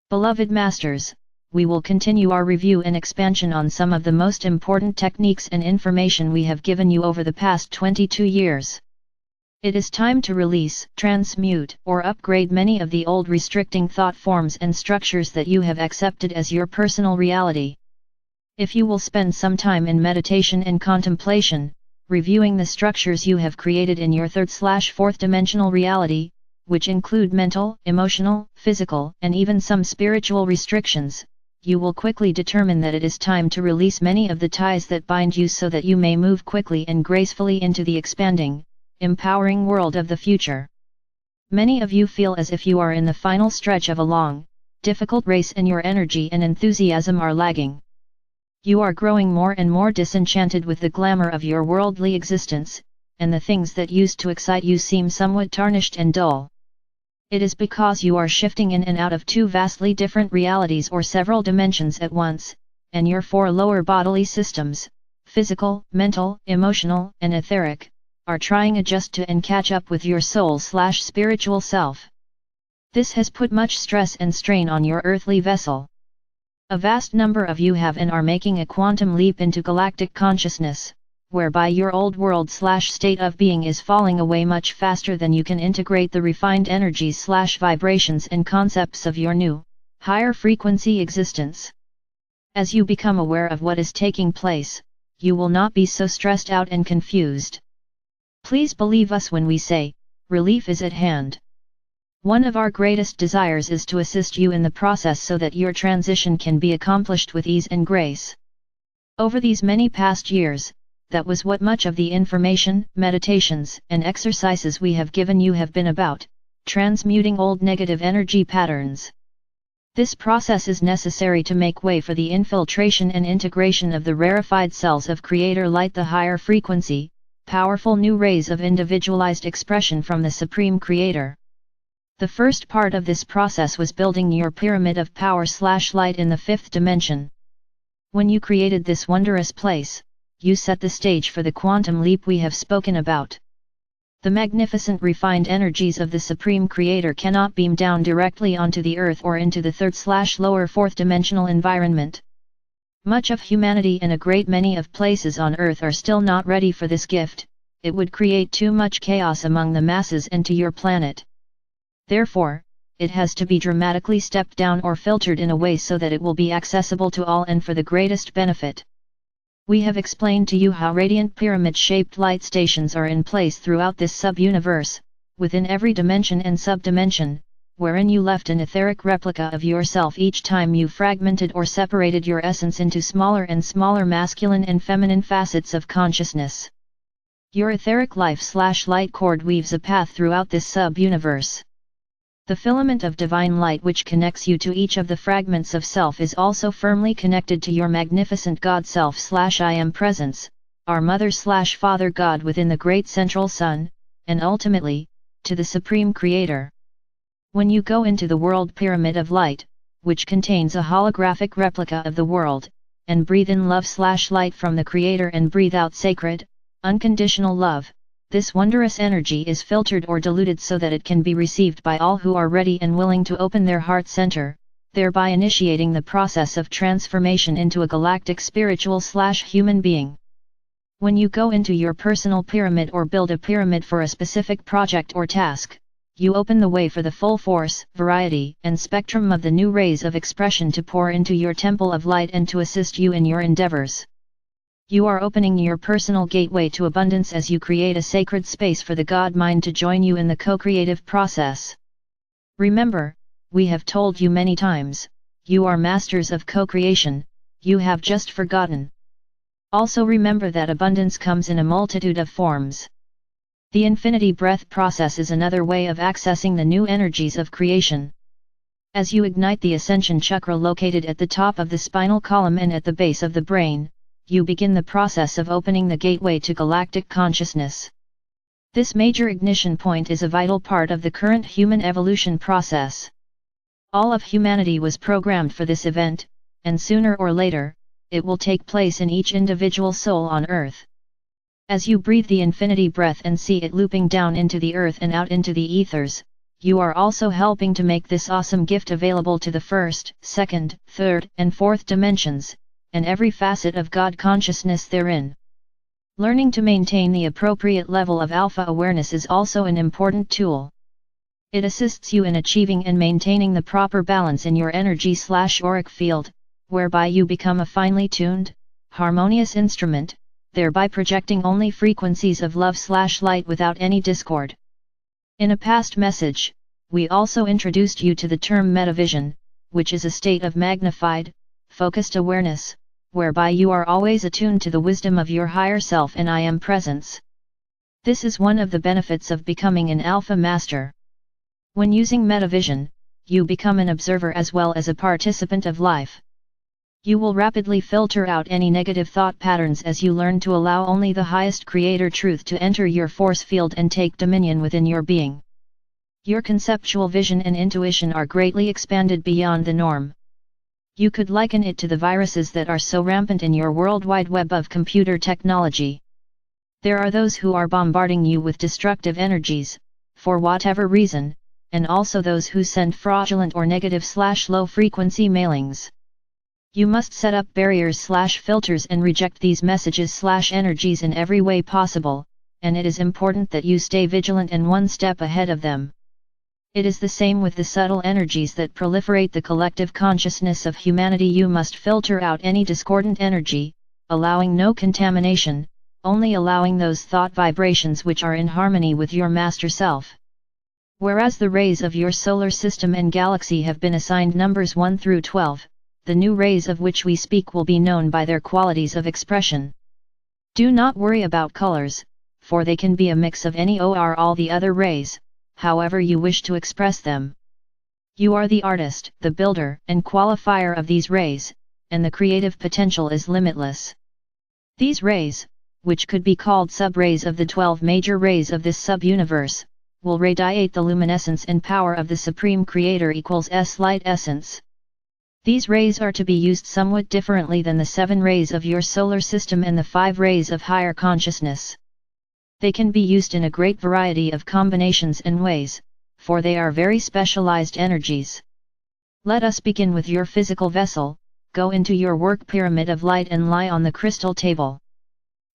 Beloved Masters, we will continue our review and expansion on some of the most important techniques and information we have given you over the past 22 years. It is time to release, transmute, or upgrade many of the old restricting thought forms and structures that you have accepted as your personal reality. If you will spend some time in meditation and contemplation, reviewing the structures you have created in your third/fourth dimensional reality, which include mental, emotional, physical, and even some spiritual restrictions, you will quickly determine that it is time to release many of the ties that bind you so that you may move quickly and gracefully into the expanding, empowering world of the future. Many of you feel as if you are in the final stretch of a long, difficult race and your energy and enthusiasm are lagging. You are growing more and more disenchanted with the glamour of your worldly existence, and the things that used to excite you seem somewhat tarnished and dull. It is because you are shifting in and out of two vastly different realities or several dimensions at once, and your four lower bodily systems, physical, mental, emotional, and etheric, are trying adjust to and catch up with your soul/spiritual self. This has put much stress and strain on your earthly vessel. A vast number of you have and are making a quantum leap into galactic consciousness, whereby your old world/state of being is falling away much faster than you can integrate the refined energies/vibrations and concepts of your new, higher frequency existence. As you become aware of what is taking place, you will not be so stressed out and confused. Please believe us when we say, relief is at hand. One of our greatest desires is to assist you in the process so that your transition can be accomplished with ease and grace. Over these many past years, that was what much of the information, meditations, and exercises we have given you have been about, transmuting old negative energy patterns. This process is necessary to make way for the infiltration and integration of the rarefied cells of Creator Light, the higher frequency, powerful new rays of individualized expression from the Supreme Creator. The first part of this process was building your pyramid of power/light in the fifth dimension. When you created this wondrous place, you set the stage for the quantum leap we have spoken about. The magnificent refined energies of the Supreme Creator cannot beam down directly onto the earth or into the third/lower fourth dimensional environment. Much of humanity and a great many of places on earth are still not ready for this gift. It would create too much chaos among the masses and to your planet. Therefore, it has to be dramatically stepped down or filtered in a way so that it will be accessible to all and for the greatest benefit. We have explained to you how radiant pyramid-shaped light stations are in place throughout this sub-universe, within every dimension and sub-dimension, wherein you left an etheric replica of yourself each time you fragmented or separated your essence into smaller and smaller masculine and feminine facets of consciousness. Your etheric life/light cord weaves a path throughout this sub-universe. The filament of divine light which connects you to each of the fragments of self is also firmly connected to your magnificent God Self/I Am Presence, our Mother/Father God within the Great Central Sun, and ultimately, to the Supreme Creator. When you go into the World Pyramid of Light, which contains a holographic replica of the world, and breathe in love/light from the Creator and breathe out sacred, unconditional love, this wondrous energy is filtered or diluted so that it can be received by all who are ready and willing to open their heart center, thereby initiating the process of transformation into a galactic spiritual/human being. When you go into your personal pyramid or build a pyramid for a specific project or task, you open the way for the full force, variety, and spectrum of the new rays of expression to pour into your temple of light and to assist you in your endeavors. You are opening your personal gateway to abundance as you create a sacred space for the God Mind to join you in the co-creative process. Remember, we have told you many times, you are masters of co-creation, you have just forgotten. Also remember that abundance comes in a multitude of forms. The infinity breath process is another way of accessing the new energies of creation. As you ignite the ascension chakra located at the top of the spinal column and at the base of the brain, you begin the process of opening the gateway to galactic consciousness. This major ignition point is a vital part of the current human evolution process. All of humanity was programmed for this event, and sooner or later, it will take place in each individual soul on Earth. As you breathe the infinity breath and see it looping down into the earth and out into the ethers, you are also helping to make this awesome gift available to the first, second, third, and fourth dimensions, and every facet of God consciousness therein. Learning to maintain the appropriate level of alpha awareness is also an important tool. It assists you in achieving and maintaining the proper balance in your energy/auric field, whereby you become a finely tuned, harmonious instrument, thereby projecting only frequencies of love/light without any discord. In a past message, we also introduced you to the term metavision, which is a state of magnified, focused awareness, whereby you are always attuned to the wisdom of your higher self and I Am presence. This is one of the benefits of becoming an Alpha Master. When using metavision, you become an observer as well as a participant of life. You will rapidly filter out any negative thought patterns as you learn to allow only the highest creator truth to enter your force field and take dominion within your being. Your conceptual vision and intuition are greatly expanded beyond the norm. You could liken it to the viruses that are so rampant in your worldwide web of computer technology. There are those who are bombarding you with destructive energies, for whatever reason, and also those who send fraudulent or negative/low frequency mailings. You must set up barriers/filters and reject these messages/energies in every way possible, and it is important that you stay vigilant and one step ahead of them. It is the same with the subtle energies that proliferate the collective consciousness of humanity. You must filter out any discordant energy, allowing no contamination, only allowing those thought vibrations which are in harmony with your master self. Whereas the rays of your solar system and galaxy have been assigned numbers 1 through 12, the new rays of which we speak will be known by their qualities of expression. Do not worry about colors, for they can be a mix of any or all the other rays, however you wish to express them. You are the artist, the builder, and qualifier of these rays, and the creative potential is limitless. These rays, which could be called sub-rays of the 12 major rays of this sub-universe, will radiate the luminescence and power of the Supreme Creator equals S light essence. These rays are to be used somewhat differently than the 7 rays of your solar system and the 5 rays of higher consciousness. They can be used in a great variety of combinations and ways, for they are very specialized energies. Let us begin with your physical vessel. Go into your work pyramid of light and lie on the crystal table.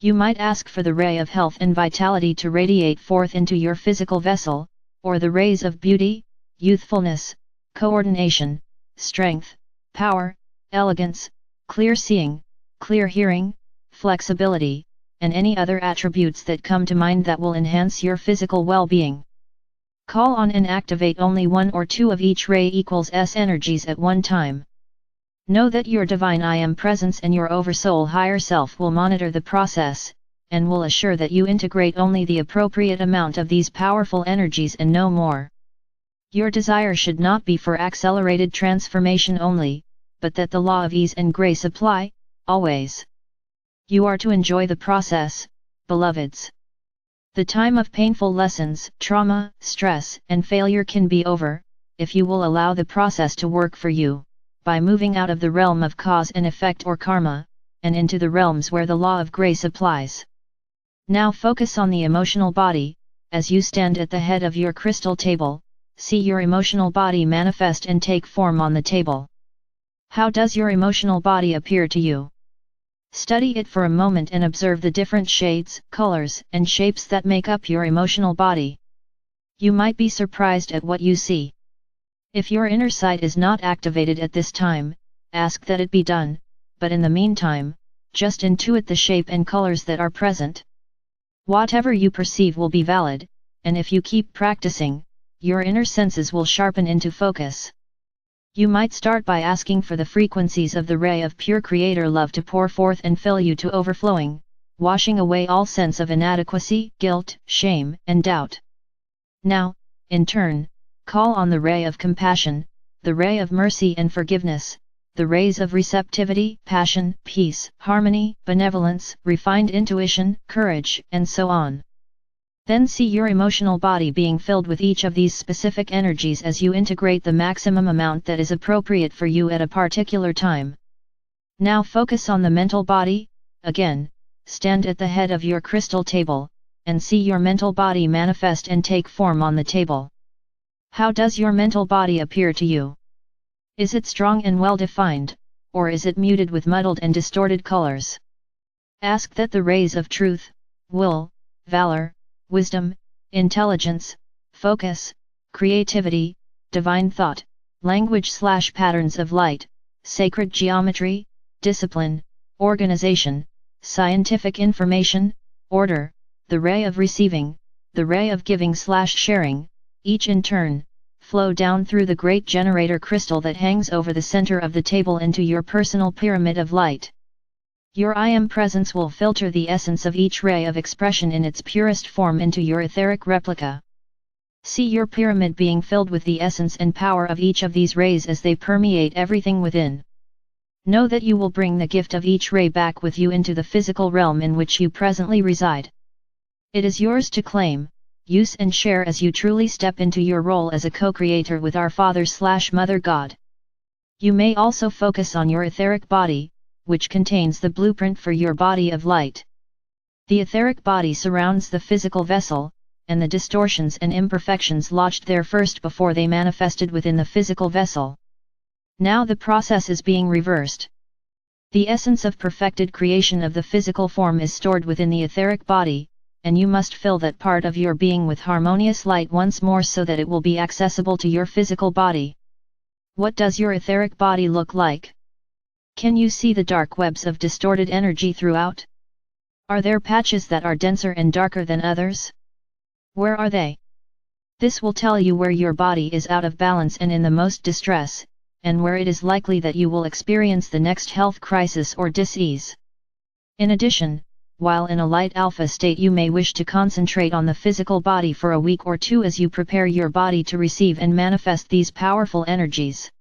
You might ask for the ray of health and vitality to radiate forth into your physical vessel, or the rays of beauty, youthfulness, coordination, strength, power, elegance, clear seeing, clear hearing, flexibility, and any other attributes that come to mind that will enhance your physical well-being. Call on and activate only 1 or 2 of each ray equals S energies at one time. Know that your divine I Am presence and your oversoul higher self will monitor the process, and will assure that you integrate only the appropriate amount of these powerful energies and no more. Your desire should not be for accelerated transformation only, but that the law of ease and grace apply, always. You are to enjoy the process, beloveds. The time of painful lessons, trauma, stress, and failure can be over, if you will allow the process to work for you, by moving out of the realm of cause and effect or karma, and into the realms where the law of grace applies. Now focus on the emotional body. As you stand at the head of your crystal table, see your emotional body manifest and take form on the table. How does your emotional body appear to you? Study it for a moment and observe the different shades, colors, and shapes that make up your emotional body. You might be surprised at what you see. If your inner sight is not activated at this time, ask that it be done, but in the meantime, just intuit the shape and colors that are present. Whatever you perceive will be valid, and if you keep practicing, your inner senses will sharpen into focus. You might start by asking for the frequencies of the ray of pure creator love to pour forth and fill you to overflowing, washing away all sense of inadequacy, guilt, shame, and doubt. Now, in turn, call on the ray of compassion, the ray of mercy and forgiveness, the rays of receptivity, passion, peace, harmony, benevolence, refined intuition, courage, and so on. Then see your emotional body being filled with each of these specific energies as you integrate the maximum amount that is appropriate for you at a particular time. Now focus on the mental body. Again, stand at the head of your crystal table, and see your mental body manifest and take form on the table. How does your mental body appear to you? Is it strong and well-defined, or is it muted with muddled and distorted colors? Ask that the rays of truth, will, valor, wisdom, intelligence, focus, creativity, divine thought, language/patterns of light, sacred geometry, discipline, organization, scientific information, order, the ray of receiving, the ray of giving/sharing, each in turn, flow down through the great generator crystal that hangs over the center of the table into your personal pyramid of light. Your I Am presence will filter the essence of each ray of expression in its purest form into your etheric replica. See your pyramid being filled with the essence and power of each of these rays as they permeate everything within. Know that you will bring the gift of each ray back with you into the physical realm in which you presently reside. It is yours to claim, use and share as you truly step into your role as a co-creator with our Father/Mother God. You may also focus on your etheric body, which contains the blueprint for your body of light. The etheric body surrounds the physical vessel, and the distortions and imperfections lodged there first before they manifested within the physical vessel. Now the process is being reversed. The essence of perfected creation of the physical form is stored within the etheric body, and you must fill that part of your being with harmonious light once more so that it will be accessible to your physical body. What does your etheric body look like? Can you see the dark webs of distorted energy throughout? Are there patches that are denser and darker than others? Where are they? This will tell you where your body is out of balance and in the most distress, and where it is likely that you will experience the next health crisis or dis-ease. In addition, while in a light alpha state you may wish to concentrate on the physical body for a week or two as you prepare your body to receive and manifest these powerful energies.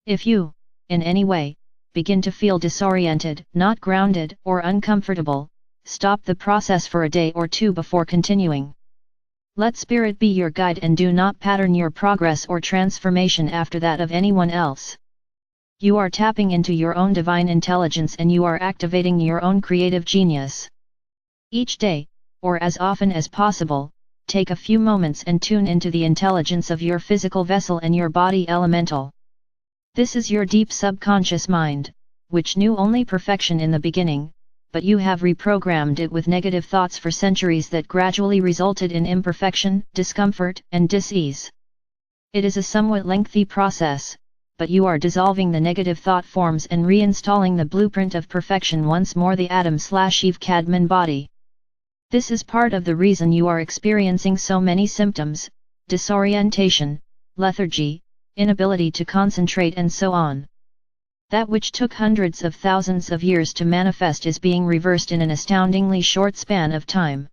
If you, in any way, begin to feel disoriented, not grounded, or uncomfortable, stop the process for a day or two before continuing. Let Spirit be your guide and do not pattern your progress or transformation after that of anyone else. You are tapping into your own divine intelligence and you are activating your own creative genius. Each day, or as often as possible, take a few moments and tune into the intelligence of your physical vessel and your body elemental. This is your deep subconscious mind, which knew only perfection in the beginning, but you have reprogrammed it with negative thoughts for centuries that gradually resulted in imperfection, discomfort, and dis-ease. It is a somewhat lengthy process, but you are dissolving the negative thought forms and reinstalling the blueprint of perfection once more, the Adam/Eve Cadman body. This is part of the reason you are experiencing so many symptoms, disorientation, lethargy, inability to concentrate and so on. That which took hundreds of thousands of years to manifest is being reversed in an astoundingly short span of time.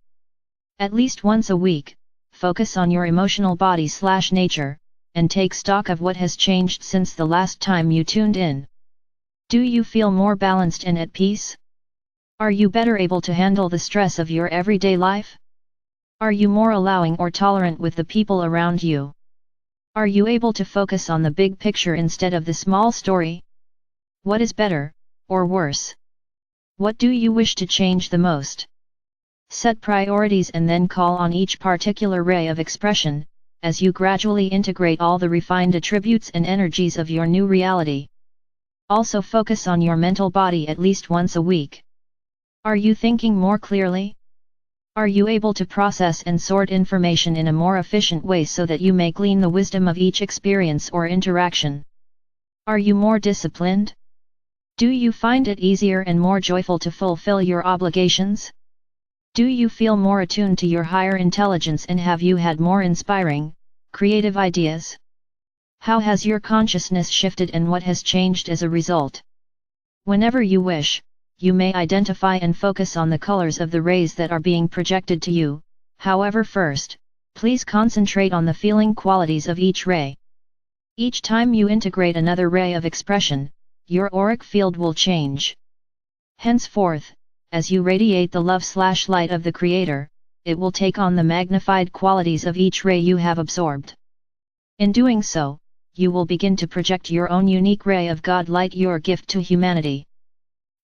At least once a week, focus on your emotional body/nature, and take stock of what has changed since the last time you tuned in. Do you feel more balanced and at peace? Are you better able to handle the stress of your everyday life? Are you more allowing or tolerant with the people around you? Are you able to focus on the big picture instead of the small story? What is better, or worse? What do you wish to change the most? Set priorities and then call on each particular ray of expression, as you gradually integrate all the refined attributes and energies of your new reality. Also focus on your mental body at least once a week. Are you thinking more clearly? Are you able to process and sort information in a more efficient way so that you may glean the wisdom of each experience or interaction? Are you more disciplined? Do you find it easier and more joyful to fulfill your obligations? Do you feel more attuned to your higher intelligence and have you had more inspiring, creative ideas? How has your consciousness shifted and what has changed as a result? Whenever you wish, you may identify and focus on the colors of the rays that are being projected to you. However, first, please concentrate on the feeling qualities of each ray. Each time you integrate another ray of expression, your auric field will change. Henceforth, as you radiate the love/light of the Creator, it will take on the magnified qualities of each ray you have absorbed. In doing so, you will begin to project your own unique ray of God light, your gift to humanity.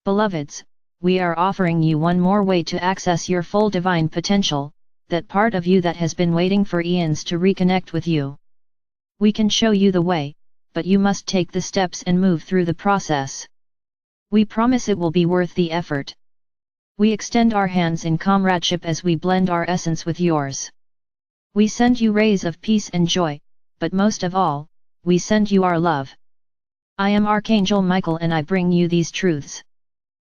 Beloveds, we are offering you one more way to access your full divine potential, that part of you that has been waiting for eons to reconnect with you. We can show you the way, but you must take the steps and move through the process. We promise it will be worth the effort. We extend our hands in comradeship as we blend our essence with yours. We send you rays of peace and joy, but most of all, we send you our love. I am Archangel Michael and I bring you these truths.